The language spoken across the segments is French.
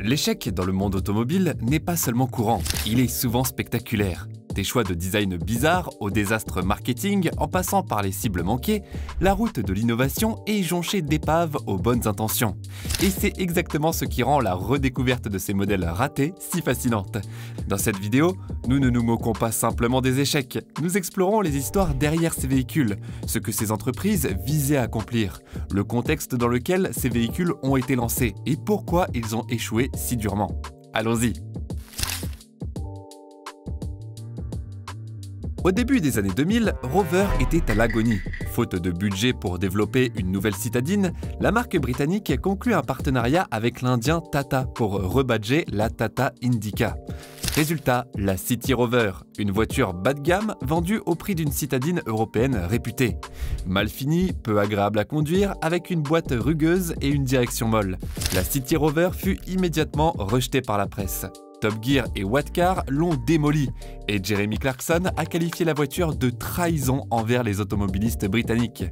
L'échec dans le monde automobile n'est pas seulement courant, il est souvent spectaculaire. Des choix de design bizarres au désastre marketing en passant par les cibles manquées, la route de l'innovation est jonchée d'épaves aux bonnes intentions. Et c'est exactement ce qui rend la redécouverte de ces modèles ratés si fascinante. Dans cette vidéo, nous ne nous moquons pas simplement des échecs, nous explorons les histoires derrière ces véhicules, ce que ces entreprises visaient à accomplir, le contexte dans lequel ces véhicules ont été lancés et pourquoi ils ont échoué si durement. Allons-y! Au début des années 2000, Rover était à l'agonie. Faute de budget pour développer une nouvelle citadine, la marque britannique conclut un partenariat avec l'Indien Tata pour rebadger la Tata Indica. Résultat, la City Rover, une voiture bas de gamme vendue au prix d'une citadine européenne réputée. Mal finie, peu agréable à conduire, avec une boîte rugueuse et une direction molle. La City Rover fut immédiatement rejetée par la presse. Top Gear et Whatcar l'ont démolie et Jeremy Clarkson a qualifié la voiture de trahison envers les automobilistes britanniques.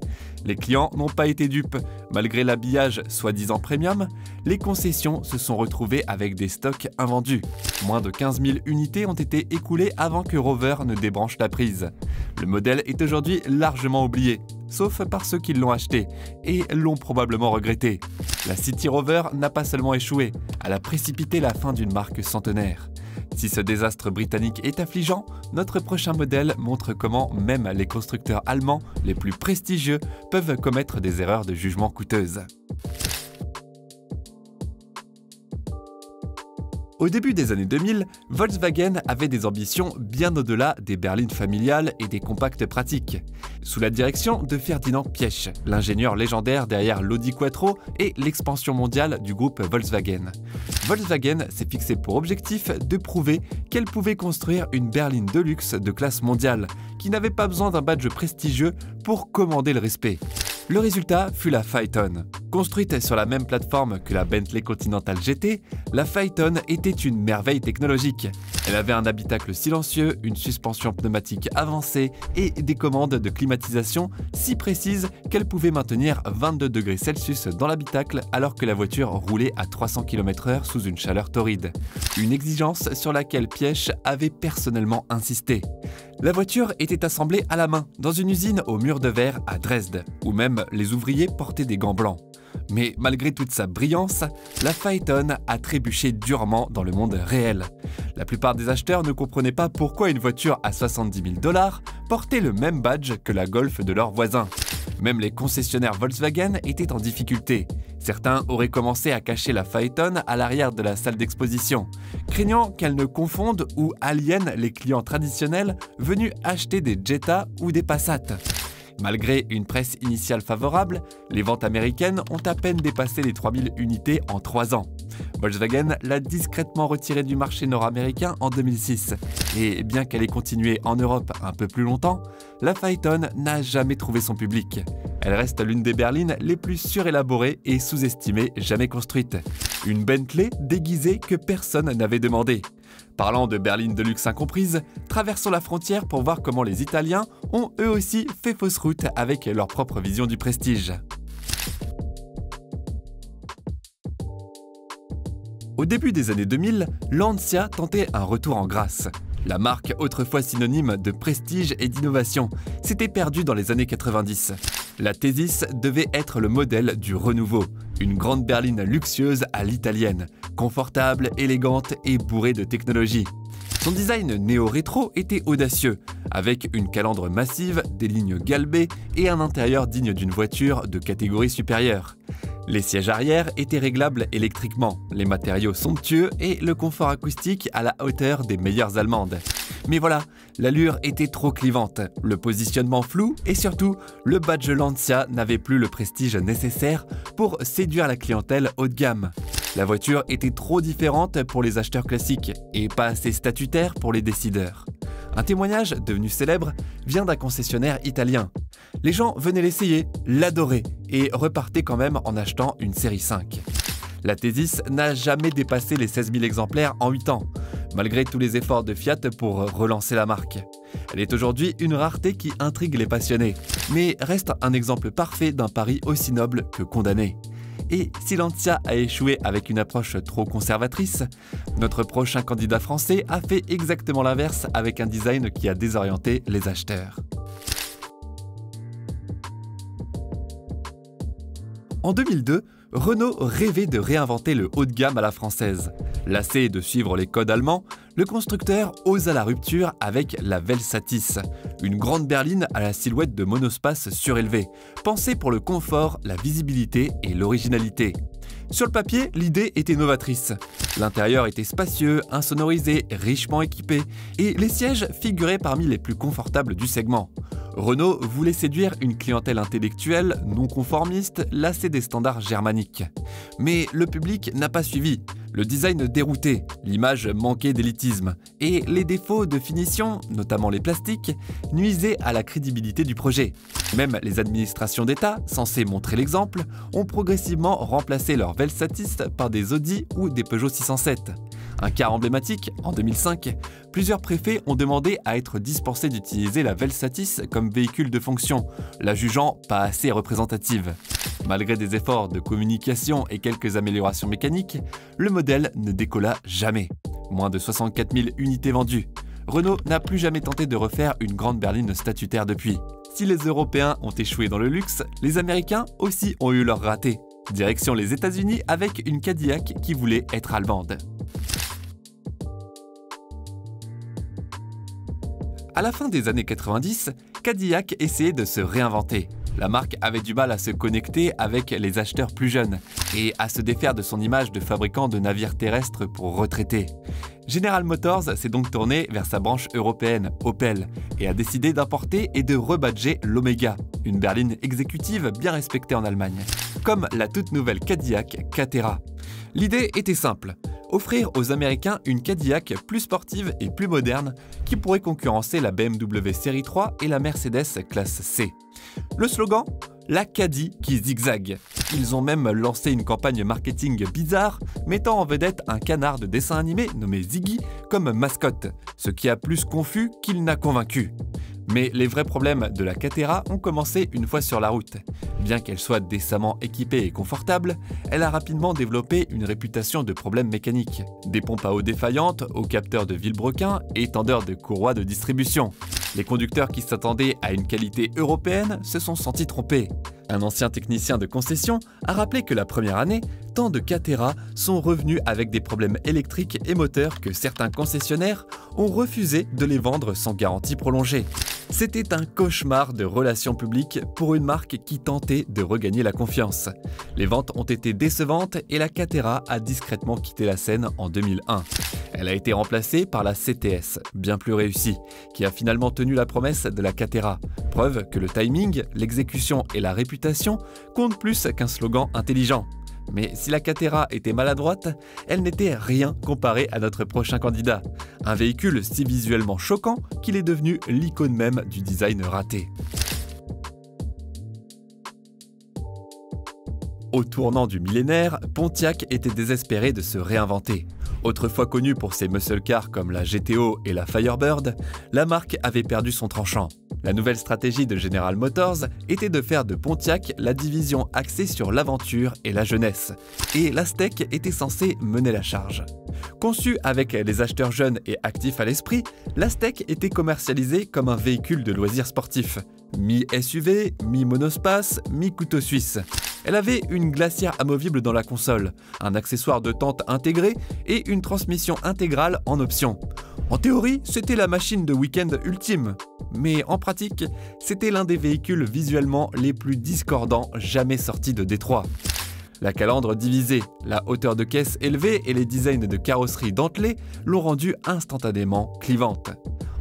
Les clients n'ont pas été dupes. Malgré l'habillage soi-disant premium, les concessions se sont retrouvées avec des stocks invendus. Moins de 15 000 unités ont été écoulées avant que Rover ne débranche la prise. Le modèle est aujourd'hui largement oublié, sauf par ceux qui l'ont acheté et l'ont probablement regretté. La City Rover n'a pas seulement échoué, elle a précipité la fin d'une marque centenaire. Si ce désastre britannique est affligeant, notre prochain modèle montre comment même les constructeurs allemands les plus prestigieux peuvent commettre des erreurs de jugement coûteuses. Au début des années 2000, Volkswagen avait des ambitions bien au-delà des berlines familiales et des compacts pratiques. Sous la direction de Ferdinand Piëch, l'ingénieur légendaire derrière l'Audi Quattro et l'expansion mondiale du groupe Volkswagen. Volkswagen s'est fixé pour objectif de prouver qu'elle pouvait construire une berline de luxe de classe mondiale, qui n'avait pas besoin d'un badge prestigieux pour commander le respect. Le résultat fut la Phaeton. Construite sur la même plateforme que la Bentley Continental GT, la Phaeton était une merveille technologique. Elle avait un habitacle silencieux, une suspension pneumatique avancée et des commandes de climatisation si précises qu'elle pouvait maintenir 22 degrés Celsius dans l'habitacle alors que la voiture roulait à 300 km/h sous une chaleur torride. Une exigence sur laquelle Piëch avait personnellement insisté. La voiture était assemblée à la main dans une usine au mur de verre à Dresde, où même les ouvriers portaient des gants blancs. Mais malgré toute sa brillance, la Phaeton a trébuché durement dans le monde réel. La plupart des acheteurs ne comprenaient pas pourquoi une voiture à 70 000 $ portait le même badge que la Golf de leurs voisins. Même les concessionnaires Volkswagen étaient en difficulté. Certains auraient commencé à cacher la Phaeton à l'arrière de la salle d'exposition, craignant qu'elle ne confonde ou aliène les clients traditionnels venus acheter des Jetta ou des Passat. Malgré une presse initiale favorable, les ventes américaines ont à peine dépassé les 3000 unités en 3 ans. Volkswagen l'a discrètement retirée du marché nord-américain en 2006. Et bien qu'elle ait continué en Europe un peu plus longtemps, la Phaeton n'a jamais trouvé son public. Elle reste l'une des berlines les plus surélaborées et sous-estimées jamais construites. Une Bentley déguisée que personne n'avait demandé. Parlant de berlines de luxe incomprises, traversons la frontière pour voir comment les Italiens ont eux aussi fait fausse route avec leur propre vision du prestige. Au début des années 2000, Lancia tentait un retour en grâce. La marque, autrefois synonyme de prestige et d'innovation, s'était perdue dans les années 90. La Thesis devait être le modèle du renouveau, une grande berline luxueuse à l'italienne, confortable, élégante et bourrée de technologie. Son design néo-rétro était audacieux, avec une calandre massive, des lignes galbées et un intérieur digne d'une voiture de catégorie supérieure. Les sièges arrière étaient réglables électriquement, les matériaux somptueux et le confort acoustique à la hauteur des meilleures allemandes. Mais voilà, l'allure était trop clivante, le positionnement flou et surtout, le badge Lancia n'avait plus le prestige nécessaire pour séduire la clientèle haut de gamme. La voiture était trop différente pour les acheteurs classiques et pas assez statutaire pour les décideurs. Un témoignage devenu célèbre vient d'un concessionnaire italien. Les gens venaient l'essayer, l'adoraient et repartaient quand même en achetant une série 5. La Thesis n'a jamais dépassé les 16 000 exemplaires en 8 ans, malgré tous les efforts de Fiat pour relancer la marque. Elle est aujourd'hui une rareté qui intrigue les passionnés, mais reste un exemple parfait d'un pari aussi noble que condamné. Et si Lancia a échoué avec une approche trop conservatrice, notre prochain candidat français a fait exactement l'inverse avec un design qui a désorienté les acheteurs. En 2002, Renault rêvait de réinventer le haut de gamme à la française. Lassé de suivre les codes allemands, le constructeur osa la rupture avec la Velsatis, une grande berline à la silhouette de monospace surélevé, pensée pour le confort, la visibilité et l'originalité. Sur le papier, l'idée était novatrice. L'intérieur était spacieux, insonorisé, richement équipé, et les sièges figuraient parmi les plus confortables du segment. Renault voulait séduire une clientèle intellectuelle, non conformiste, lassée des standards germaniques. Mais le public n'a pas suivi. Le design déroutait, l'image manquait d'élitisme, et les défauts de finition, notamment les plastiques, nuisaient à la crédibilité du projet. Même les administrations d'État, censées montrer l'exemple, ont progressivement remplacé leur Velsatis par des Audi ou des Peugeot 607. Un cas emblématique, en 2005, plusieurs préfets ont demandé à être dispensés d'utiliser la Velsatis comme véhicule de fonction, la jugeant pas assez représentative. Malgré des efforts de communication et quelques améliorations mécaniques, le modèle ne décolla jamais. Moins de 64 000 unités vendues. Renault n'a plus jamais tenté de refaire une grande berline statutaire depuis. Si les Européens ont échoué dans le luxe, les Américains aussi ont eu leur raté. Direction les États-Unis avec une Cadillac qui voulait être allemande. À la fin des années 90, Cadillac essayait de se réinventer. La marque avait du mal à se connecter avec les acheteurs plus jeunes et à se défaire de son image de fabricant de navires terrestres pour retraités. General Motors s'est donc tourné vers sa branche européenne, Opel, et a décidé d'importer et de rebadger l'Omega, une berline exécutive bien respectée en Allemagne, comme la toute nouvelle Cadillac Catera. L'idée était simple, offrir aux Américains une Cadillac plus sportive et plus moderne qui pourrait concurrencer la BMW Série 3 et la Mercedes classe C. Le slogan ? La Caddy qui zigzague. Ils ont même lancé une campagne marketing bizarre mettant en vedette un canard de dessin animé nommé Ziggy comme mascotte, ce qui a plus confus qu'il n'a convaincu. Mais les vrais problèmes de la Catera ont commencé une fois sur la route. Bien qu'elle soit décemment équipée et confortable, elle a rapidement développé une réputation de problèmes mécaniques. Des pompes à eau défaillantes, aux capteurs de vilebrequin et tendeurs de courroies de distribution. Les conducteurs qui s'attendaient à une qualité européenne se sont sentis trompés. Un ancien technicien de concession a rappelé que la première année, tant de Catera sont revenus avec des problèmes électriques et moteurs que certains concessionnaires ont refusé de les vendre sans garantie prolongée. C'était un cauchemar de relations publiques pour une marque qui tentait de regagner la confiance. Les ventes ont été décevantes et la Catera a discrètement quitté la scène en 2001. Elle a été remplacée par la CTS, bien plus réussie, qui a finalement tenu la promesse de la Catera. Preuve que le timing, l'exécution et la réputation comptent plus qu'un slogan intelligent. Mais si la Catera était maladroite, elle n'était rien comparée à notre prochain candidat. Un véhicule si visuellement choquant qu'il est devenu l'icône même du design raté. Au tournant du millénaire, Pontiac était désespéré de se réinventer. Autrefois connue pour ses muscle cars comme la GTO et la Firebird, la marque avait perdu son tranchant. La nouvelle stratégie de General Motors était de faire de Pontiac la division axée sur l'aventure et la jeunesse. Et l'Aztek était censé mener la charge. Conçu avec les acheteurs jeunes et actifs à l'esprit, l'Aztek était commercialisé comme un véhicule de loisirs sportifs. Mi-SUV, mi-monospace, mi-couteau suisse. Elle avait une glacière amovible dans la console, un accessoire de tente intégré et une transmission intégrale en option. En théorie, c'était la machine de week-end ultime. Mais en pratique, c'était l'un des véhicules visuellement les plus discordants jamais sortis de Détroit. La calandre divisée, la hauteur de caisse élevée et les designs de carrosserie dentelés l'ont rendue instantanément clivante.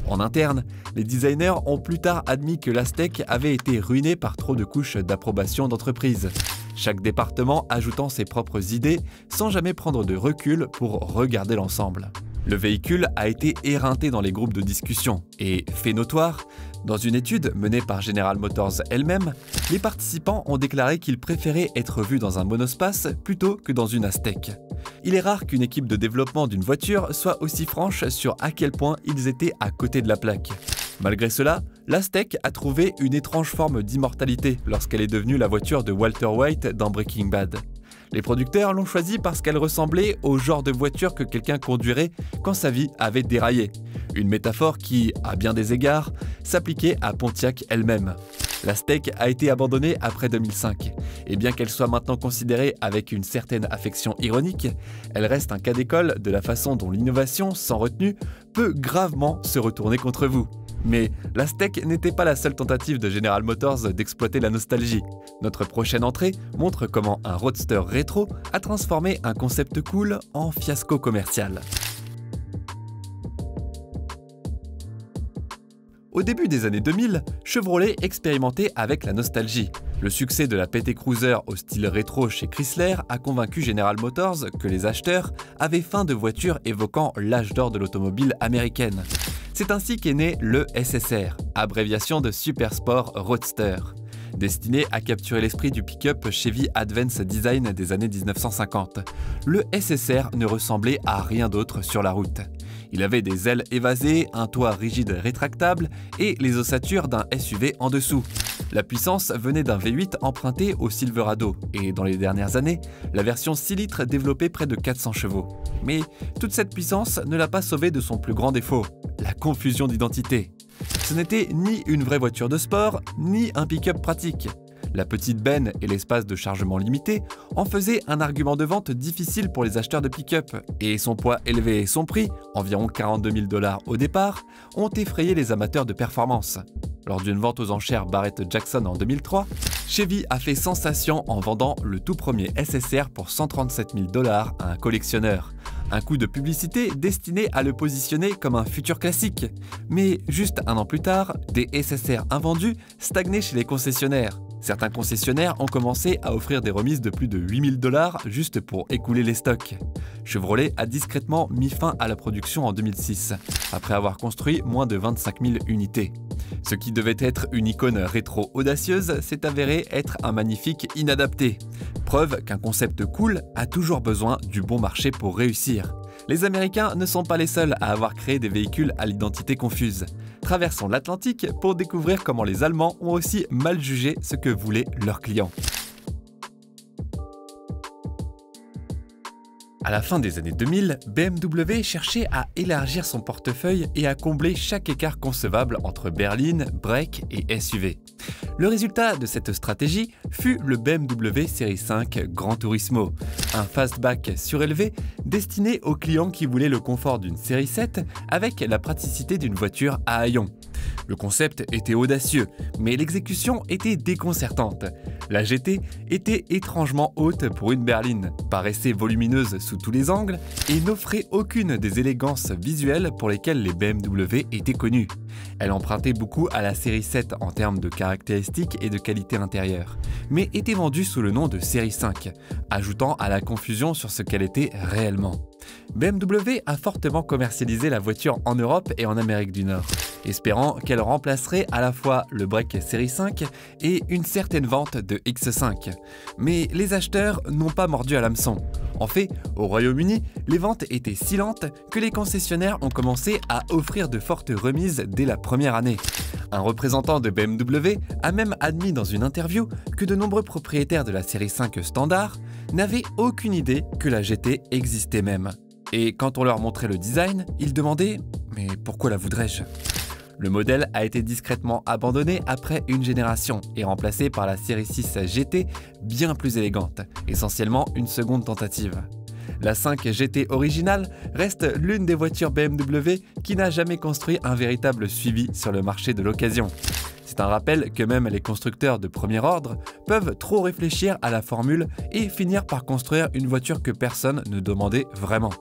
En interne, les designers ont plus tard admis que l'Aztek avait été ruiné par trop de couches d'approbation d'entreprise, chaque département ajoutant ses propres idées sans jamais prendre de recul pour regarder l'ensemble. Le véhicule a été éreinté dans les groupes de discussion et, fait notoire, dans une étude menée par General Motors elle-même, les participants ont déclaré qu'ils préféraient être vus dans un monospace plutôt que dans une Aztek. Il est rare qu'une équipe de développement d'une voiture soit aussi franche sur à quel point ils étaient à côté de la plaque. Malgré cela, l'Aztek a trouvé une étrange forme d'immortalité lorsqu'elle est devenue la voiture de Walter White dans Breaking Bad. Les producteurs l'ont choisie parce qu'elle ressemblait au genre de voiture que quelqu'un conduirait quand sa vie avait déraillé. Une métaphore qui, à bien des égards, s'appliquait à Pontiac elle-même. La steak a été abandonnée après 2005, et bien qu'elle soit maintenant considérée avec une certaine affection ironique, elle reste un cas d'école de la façon dont l'innovation, sans retenue, peut gravement se retourner contre vous. Mais la steak n'était pas la seule tentative de General Motors d'exploiter la nostalgie. Notre prochaine entrée montre comment un roadster rétro a transformé un concept cool en fiasco commercial. Au début des années 2000, Chevrolet expérimentait avec la nostalgie. Le succès de la PT Cruiser au style rétro chez Chrysler a convaincu General Motors que les acheteurs avaient faim de voitures évoquant l'âge d'or de l'automobile américaine. C'est ainsi qu'est né le SSR, abréviation de Super Sport Roadster. Destiné à capturer l'esprit du pick-up Chevy Advance Design des années 1950, le SSR ne ressemblait à rien d'autre sur la route. Il avait des ailes évasées, un toit rigide rétractable et les ossatures d'un SUV en dessous. La puissance venait d'un V8 emprunté au Silverado et dans les dernières années, la version 6 litres développait près de 400 chevaux. Mais toute cette puissance ne l'a pas sauvé de son plus grand défaut, la confusion d'identité. Ce n'était ni une vraie voiture de sport, ni un pick-up pratique. La petite benne et l'espace de chargement limité en faisaient un argument de vente difficile pour les acheteurs de pick-up, et son poids élevé et son prix, environ 42 000 $ au départ, ont effrayé les amateurs de performance. Lors d'une vente aux enchères Barrett-Jackson en 2003, Chevy a fait sensation en vendant le tout premier SSR pour 137 000 $ à un collectionneur. Un coup de publicité destiné à le positionner comme un futur classique. Mais juste un an plus tard, des SSR invendus stagnaient chez les concessionnaires. Certains concessionnaires ont commencé à offrir des remises de plus de 8 000 $ juste pour écouler les stocks. Chevrolet a discrètement mis fin à la production en 2006, après avoir construit moins de 25 000 unités. Ce qui devait être une icône rétro audacieuse s'est avéré être un magnifique inadapté. Preuve qu'un concept cool a toujours besoin du bon marché pour réussir. Les Américains ne sont pas les seuls à avoir créé des véhicules à l'identité confuse. Traversons l'Atlantique pour découvrir comment les Allemands ont aussi mal jugé ce que voulaient leurs clients. À la fin des années 2000, BMW cherchait à élargir son portefeuille et à combler chaque écart concevable entre berline, break et SUV. Le résultat de cette stratégie fut le BMW Série 5 Gran Turismo, un fastback surélevé destiné aux clients qui voulaient le confort d'une Série 7 avec la praticité d'une voiture à haillons. Le concept était audacieux, mais l'exécution était déconcertante. La GT était étrangement haute pour une berline, paraissait volumineuse sous tous les angles et n'offrait aucune des élégances visuelles pour lesquelles les BMW étaient connus. Elle empruntait beaucoup à la série 7 en termes de caractéristiques et de qualité intérieure, mais était vendue sous le nom de série 5, ajoutant à la confusion sur ce qu'elle était réellement. BMW a fortement commercialisé la voiture en Europe et en Amérique du Nord, espérant qu'elle remplacerait à la fois le break série 5 et une certaine vente de X5. Mais les acheteurs n'ont pas mordu à l'hameçon. En fait, au Royaume-Uni, les ventes étaient si lentes que les concessionnaires ont commencé à offrir de fortes remises dès la première année. Un représentant de BMW a même admis dans une interview que de nombreux propriétaires de la série 5 standard n'avaient aucune idée que la GT existait même. Et quand on leur montrait le design, ils demandaient « mais pourquoi la voudrais-je » Le modèle a été discrètement abandonné après une génération et remplacé par la série 6 GT bien plus élégante, essentiellement une seconde tentative. La 5 GT originale reste l'une des voitures BMW qui n'a jamais construit un véritable suivi sur le marché de l'occasion. C'est un rappel que même les constructeurs de premier ordre peuvent trop réfléchir à la formule et finir par construire une voiture que personne ne demandait vraiment.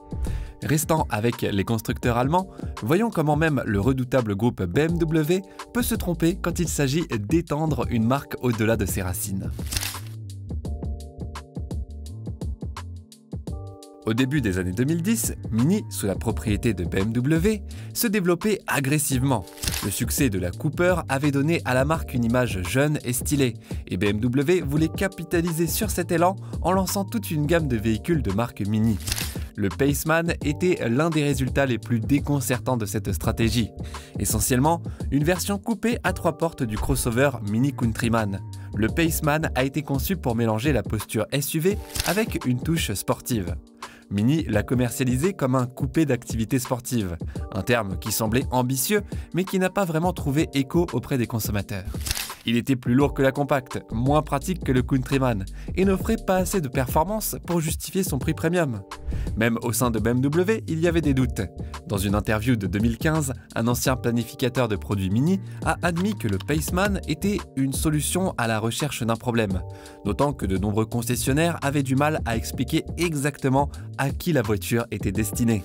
Restant avec les constructeurs allemands, voyons comment même le redoutable groupe BMW peut se tromper quand il s'agit d'étendre une marque au-delà de ses racines. Au début des années 2010, Mini, sous la propriété de BMW, se développait agressivement. Le succès de la Cooper avait donné à la marque une image jeune et stylée, et BMW voulait capitaliser sur cet élan en lançant toute une gamme de véhicules de marque Mini. Le Paceman était l'un des résultats les plus déconcertants de cette stratégie. Essentiellement, une version coupée à 3 portes du crossover Mini Countryman. Le Paceman a été conçu pour mélanger la posture SUV avec une touche sportive. Mini l'a commercialisé comme un coupé d'activité sportive, un terme qui semblait ambitieux mais qui n'a pas vraiment trouvé écho auprès des consommateurs. Il était plus lourd que la compacte, moins pratique que le Countryman et n'offrait pas assez de performance pour justifier son prix premium. Même au sein de BMW, il y avait des doutes. Dans une interview de 2015, un ancien planificateur de produits Mini a admis que le Paceman était une solution à la recherche d'un problème, d'autant que de nombreux concessionnaires avaient du mal à expliquer exactement à qui la voiture était destinée.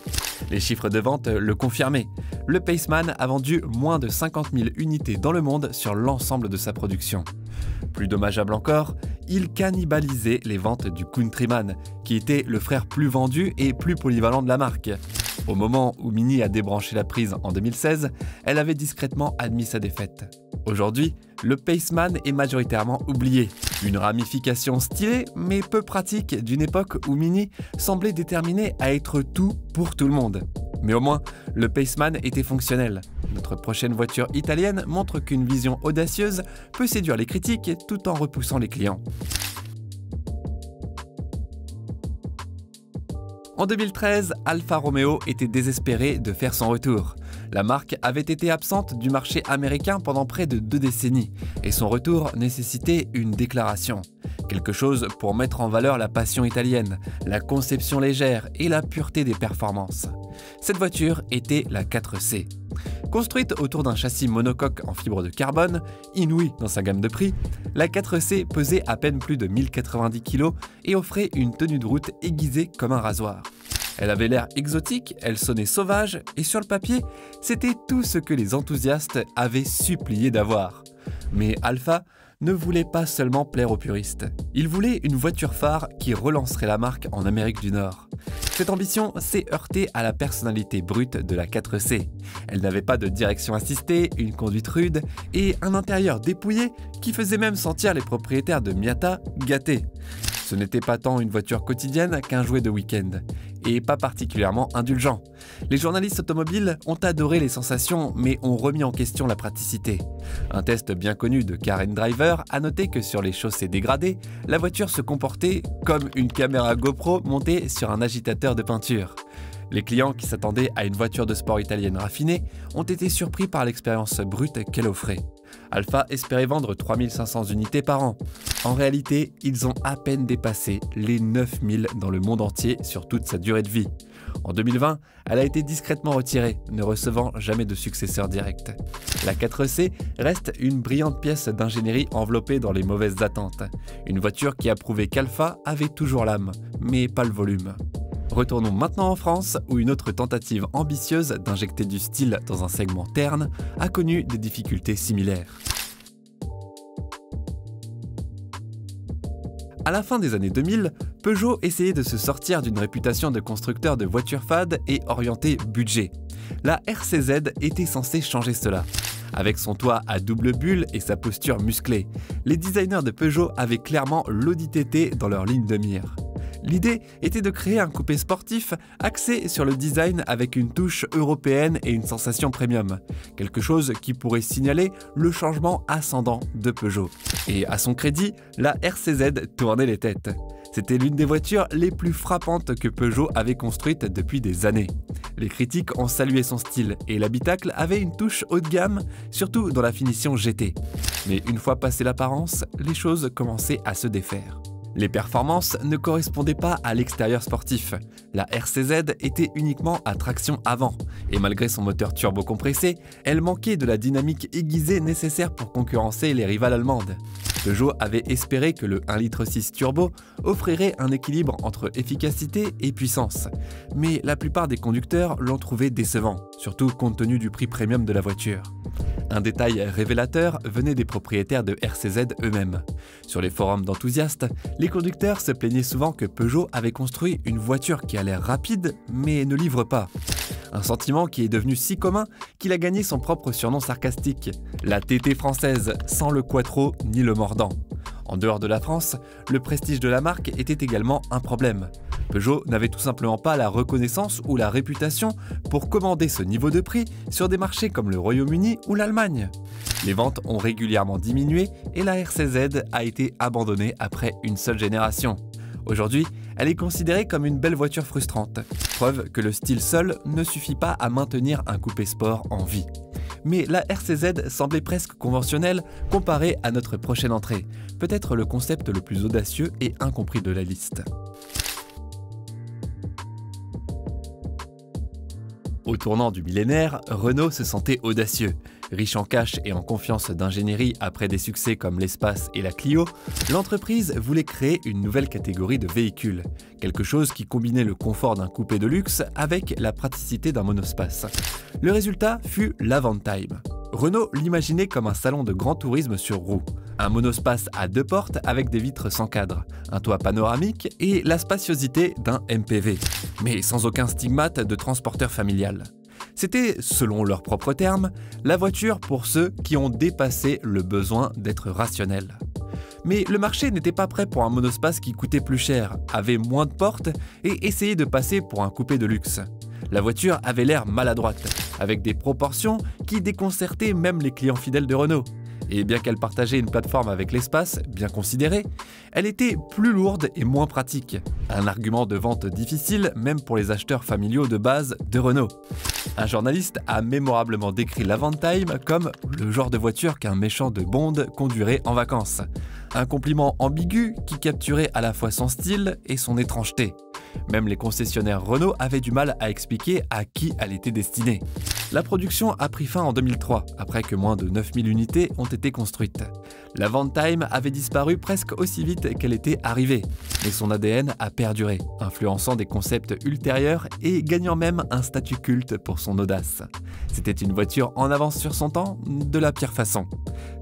Les chiffres de vente le confirmaient. Le Paceman a vendu moins de 50 000 unités dans le monde sur l'ensemble de sa production. Plus dommageable encore, il cannibalisait les ventes du Countryman, qui était le frère plus vendu et plus polyvalent de la marque. Au moment où Mini a débranché la prise en 2016, elle avait discrètement admis sa défaite. Aujourd'hui, le Paceman est majoritairement oublié. Une ramification stylée mais peu pratique d'une époque où Mini semblait déterminé à être tout pour tout le monde. Mais au moins, le Paceman était fonctionnel. Notre prochaine voiture italienne montre qu'une vision audacieuse peut séduire les critiques tout en repoussant les clients. En 2013, Alfa Romeo était désespérée de faire son retour. La marque avait été absente du marché américain pendant près de 2 décennies et son retour nécessitait une déclaration. Quelque chose pour mettre en valeur la passion italienne, la conception légère et la pureté des performances. Cette voiture était la 4C. Construite autour d'un châssis monocoque en fibre de carbone, inouï dans sa gamme de prix, la 4C pesait à peine plus de 1090 kg et offrait une tenue de route aiguisée comme un rasoir. Elle avait l'air exotique, elle sonnait sauvage et sur le papier, c'était tout ce que les enthousiastes avaient supplié d'avoir. Mais Alfa ne voulait pas seulement plaire aux puristes. Il voulait une voiture phare qui relancerait la marque en Amérique du Nord. Cette ambition s'est heurtée à la personnalité brute de la 4C. Elle n'avait pas de direction assistée, une conduite rude et un intérieur dépouillé qui faisait même sentir les propriétaires de Miata gâtés. Ce n'était pas tant une voiture quotidienne qu'un jouet de week-end, et pas particulièrement indulgent. Les journalistes automobiles ont adoré les sensations, mais ont remis en question la praticité. Un test bien connu de Car & Driver a noté que sur les chaussées dégradées, la voiture se comportait comme une caméra GoPro montée sur un agitateur de peinture. Les clients qui s'attendaient à une voiture de sport italienne raffinée ont été surpris par l'expérience brute qu'elle offrait. Alfa espérait vendre 3500 unités par an. En réalité, ils ont à peine dépassé les 9000 dans le monde entier sur toute sa durée de vie. En 2020, elle a été discrètement retirée, ne recevant jamais de successeur direct. La 4C reste une brillante pièce d'ingénierie enveloppée dans les mauvaises attentes. Une voiture qui a prouvé qu'Alfa avait toujours l'âme, mais pas le volume. Retournons maintenant en France, où une autre tentative ambitieuse d'injecter du style dans un segment terne a connu des difficultés similaires. À la fin des années 2000, Peugeot essayait de se sortir d'une réputation de constructeur de voitures fades et orienté budget. La RCZ était censée changer cela. Avec son toit à double bulle et sa posture musclée, les designers de Peugeot avaient clairement l'Audi TT dans leur ligne de mire. L'idée était de créer un coupé sportif axé sur le design avec une touche européenne et une sensation premium. Quelque chose qui pourrait signaler le changement ascendant de Peugeot. Et à son crédit, la RCZ tournait les têtes. C'était l'une des voitures les plus frappantes que Peugeot avait construites depuis des années. Les critiques ont salué son style et l'habitacle avait une touche haut de gamme, surtout dans la finition GT. Mais une fois passée l'apparence, les choses commençaient à se défaire. Les performances ne correspondaient pas à l'extérieur sportif. La RCZ était uniquement à traction avant, et malgré son moteur turbo-compressé, elle manquait de la dynamique aiguisée nécessaire pour concurrencer les rivales allemandes. Peugeot avait espéré que le 1,6 litre turbo offrirait un équilibre entre efficacité et puissance, mais la plupart des conducteurs l'ont trouvé décevant, surtout compte tenu du prix premium de la voiture. Un détail révélateur venait des propriétaires de RCZ eux-mêmes. Sur les forums d'enthousiastes, les conducteurs se plaignaient souvent que Peugeot avait construit une voiture qui a l'air rapide mais ne livre pas. Un sentiment qui est devenu si commun qu'il a gagné son propre surnom sarcastique, la TT française, sans le quattro ni le mordant. En dehors de la France, le prestige de la marque était également un problème. Peugeot n'avait tout simplement pas la reconnaissance ou la réputation pour commander ce niveau de prix sur des marchés comme le Royaume-Uni ou l'Allemagne. Les ventes ont régulièrement diminué et la RCZ a été abandonnée après une seule génération. Aujourd'hui, elle est considérée comme une belle voiture frustrante, preuve que le style seul ne suffit pas à maintenir un coupé sport en vie. Mais la RCZ semblait presque conventionnelle comparée à notre prochaine entrée, peut-être le concept le plus audacieux et incompris de la liste. Au tournant du millénaire, Renault se sentait audacieux. Riche en cash et en confiance d'ingénierie après des succès comme l'Espace et la Clio, l'entreprise voulait créer une nouvelle catégorie de véhicules, quelque chose qui combinait le confort d'un coupé de luxe avec la praticité d'un monospace. Le résultat fut l'Avantime. Renault l'imaginait comme un salon de grand tourisme sur roues. Un monospace à 2 portes avec des vitres sans cadre, un toit panoramique et la spaciosité d'un MPV, mais sans aucun stigmate de transporteur familial. C'était, selon leurs propres termes, la voiture pour ceux qui ont dépassé le besoin d'être rationnels. Mais le marché n'était pas prêt pour un monospace qui coûtait plus cher, avait moins de portes et essayait de passer pour un coupé de luxe. La voiture avait l'air maladroite, avec des proportions qui déconcertaient même les clients fidèles de Renault. Et bien qu'elle partageait une plateforme avec l'Espace, bien considérée, elle était plus lourde et moins pratique. Un argument de vente difficile même pour les acheteurs familiaux de base de Renault. Un journaliste a mémorablement décrit l'Avantime comme le genre de voiture qu'un méchant de Bond conduirait en vacances. Un compliment ambigu qui capturait à la fois son style et son étrangeté. Même les concessionnaires Renault avaient du mal à expliquer à qui elle était destinée. La production a pris fin en 2003, après que moins de 9000 unités ont été construites. L'Avantime avait disparu presque aussi vite qu'elle était arrivée, mais son ADN a perduré, influençant des concepts ultérieurs et gagnant même un statut culte pour son audace. C'était une voiture en avance sur son temps, de la pire façon.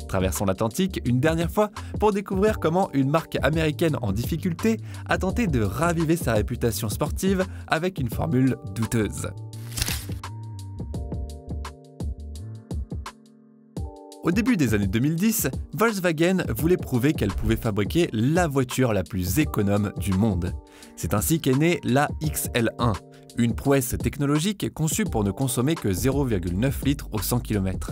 Traversons l'Atlantique une dernière fois pour découvrir comment une marque américaine en difficulté a tenté de raviver sa réputation sportive avec une formule douteuse. Au début des années 2010, Volkswagen voulait prouver qu'elle pouvait fabriquer la voiture la plus économe du monde. C'est ainsi qu'est née la XL1, une prouesse technologique conçue pour ne consommer que 0,9 litres au 100 km.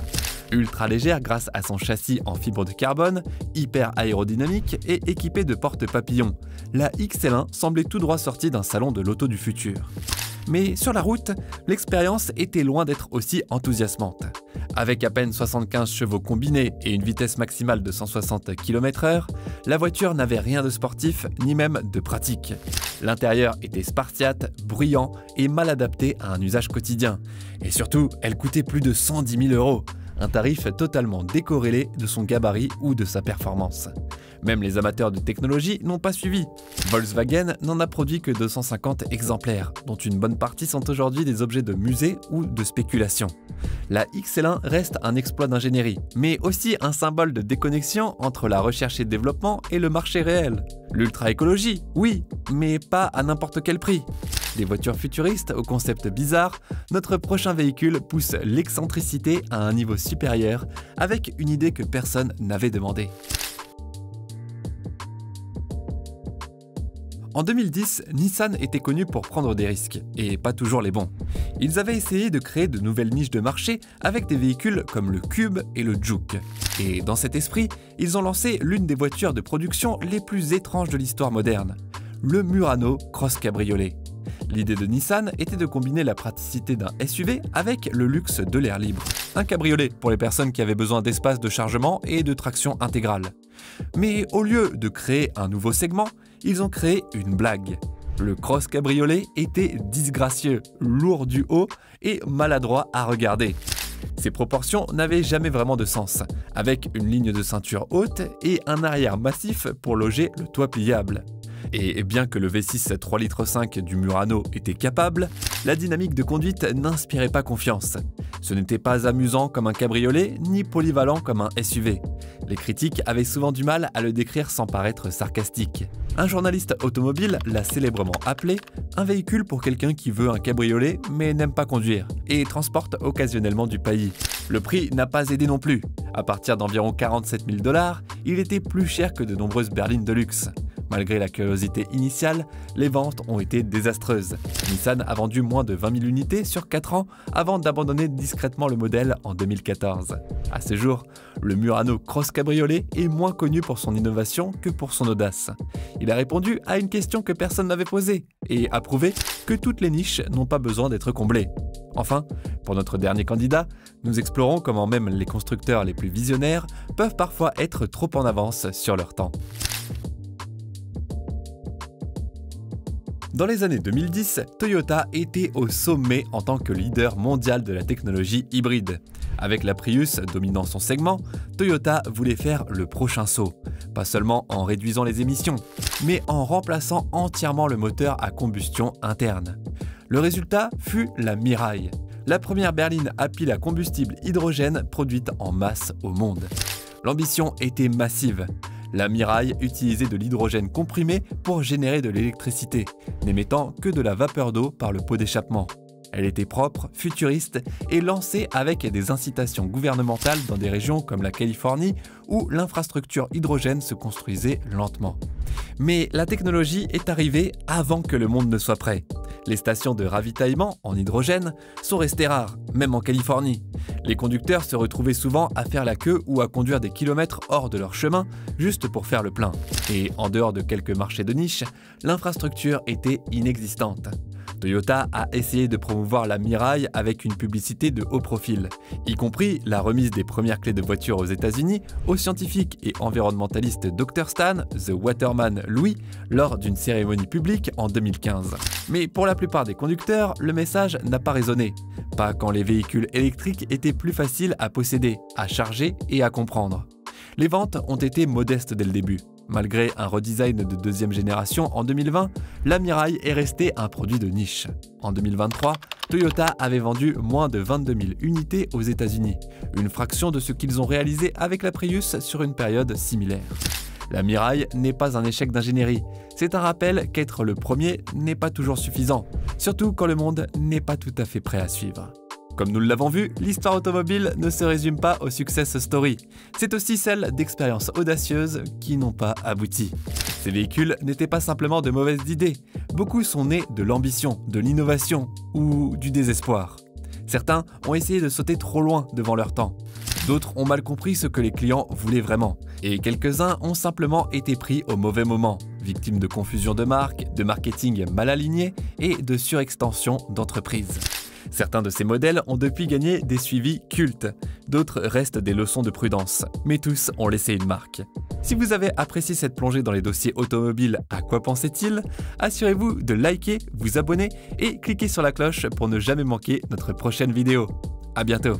Ultra légère grâce à son châssis en fibre de carbone, hyper aérodynamique et équipée de porte-papillons, la XL1 semblait tout droit sortie d'un salon de l'auto du futur. Mais sur la route, l'expérience était loin d'être aussi enthousiasmante. Avec à peine 75 chevaux combinés et une vitesse maximale de 160 km/h, la voiture n'avait rien de sportif ni même de pratique. L'intérieur était spartiate, bruyant et mal adapté à un usage quotidien. Et surtout, elle coûtait plus de 110 000 €. Un tarif totalement décorrélé de son gabarit ou de sa performance. Même les amateurs de technologie n'ont pas suivi. Volkswagen n'en a produit que 250 exemplaires, dont une bonne partie sont aujourd'hui des objets de musée ou de spéculation. La XL1 reste un exploit d'ingénierie, mais aussi un symbole de déconnexion entre la recherche et développement et le marché réel. L'ultra-écologie, oui, mais pas à n'importe quel prix. Des voitures futuristes au concept bizarre, notre prochain véhicule pousse l'excentricité à un niveau supérieur avec une idée que personne n'avait demandée. En 2010, Nissan était connu pour prendre des risques, et pas toujours les bons. Ils avaient essayé de créer de nouvelles niches de marché avec des véhicules comme le Cube et le Juke. Et dans cet esprit, ils ont lancé l'une des voitures de production les plus étranges de l'histoire moderne, le Murano Cross Cabriolet. L'idée de Nissan était de combiner la praticité d'un SUV avec le luxe de l'air libre. Un cabriolet pour les personnes qui avaient besoin d'espace de chargement et de traction intégrale. Mais au lieu de créer un nouveau segment, ils ont créé une blague. Le Cross Cabriolet était disgracieux, lourd du haut et maladroit à regarder. Ses proportions n'avaient jamais vraiment de sens, avec une ligne de ceinture haute et un arrière massif pour loger le toit pliable. Et bien que le V6 3,5 litres du Murano était capable, la dynamique de conduite n'inspirait pas confiance. Ce n'était pas amusant comme un cabriolet, ni polyvalent comme un SUV. Les critiques avaient souvent du mal à le décrire sans paraître sarcastique. Un journaliste automobile l'a célèbrement appelé « un véhicule pour quelqu'un qui veut un cabriolet mais n'aime pas conduire et transporte occasionnellement du paillis ». Le prix n'a pas aidé non plus. À partir d'environ 47 000 $, il était plus cher que de nombreuses berlines de luxe. Malgré la curiosité initiale, les ventes ont été désastreuses. Nissan a vendu moins de 20 000 unités sur 4 ans avant d'abandonner discrètement le modèle en 2014. À ce jour, le Murano Cross Cabriolet est moins connu pour son innovation que pour son audace. Il a répondu à une question que personne n'avait posée et a prouvé que toutes les niches n'ont pas besoin d'être comblées. Enfin, pour notre dernier candidat, nous explorons comment même les constructeurs les plus visionnaires peuvent parfois être trop en avance sur leur temps. Dans les années 2010, Toyota était au sommet en tant que leader mondial de la technologie hybride. Avec la Prius dominant son segment, Toyota voulait faire le prochain saut, pas seulement en réduisant les émissions, mais en remplaçant entièrement le moteur à combustion interne. Le résultat fut la Mirai, la première berline à pile à combustible hydrogène produite en masse au monde. L'ambition était massive. La Mirai utilisait de l'hydrogène comprimé pour générer de l'électricité, n'émettant que de la vapeur d'eau par le pot d'échappement. Elle était propre, futuriste et lancée avec des incitations gouvernementales dans des régions comme la Californie où l'infrastructure hydrogène se construisait lentement. Mais la technologie est arrivée avant que le monde ne soit prêt. Les stations de ravitaillement en hydrogène sont restées rares, même en Californie. Les conducteurs se retrouvaient souvent à faire la queue ou à conduire des kilomètres hors de leur chemin juste pour faire le plein. Et en dehors de quelques marchés de niche, l'infrastructure était inexistante. Toyota a essayé de promouvoir la Mirai avec une publicité de haut profil, y compris la remise des premières clés de voiture aux États-Unis au scientifique et environnementaliste Dr Stan, The Waterman Louis, lors d'une cérémonie publique en 2015. Mais pour la plupart des conducteurs, le message n'a pas résonné. Pas quand les véhicules électriques étaient plus faciles à posséder, à charger et à comprendre. Les ventes ont été modestes dès le début. Malgré un redesign de deuxième génération en 2020, la Mirai est restée un produit de niche. En 2023, Toyota avait vendu moins de 22 000 unités aux États-Unis, une fraction de ce qu'ils ont réalisé avec la Prius sur une période similaire. La Mirai n'est pas un échec d'ingénierie, c'est un rappel qu'être le premier n'est pas toujours suffisant, surtout quand le monde n'est pas tout à fait prêt à suivre. Comme nous l'avons vu, l'histoire automobile ne se résume pas aux success stories. C'est aussi celle d'expériences audacieuses qui n'ont pas abouti. Ces véhicules n'étaient pas simplement de mauvaises idées. Beaucoup sont nés de l'ambition, de l'innovation ou du désespoir. Certains ont essayé de sauter trop loin devant leur temps. D'autres ont mal compris ce que les clients voulaient vraiment. Et quelques-uns ont simplement été pris au mauvais moment, victimes de confusion de marque, de marketing mal aligné et de surextension d'entreprise. Certains de ces modèles ont depuis gagné des suivis cultes, d'autres restent des leçons de prudence, mais tous ont laissé une marque. Si vous avez apprécié cette plongée dans les dossiers automobiles À quoi pensait-il, assurez-vous de liker, vous abonner et cliquer sur la cloche pour ne jamais manquer notre prochaine vidéo. À bientôt!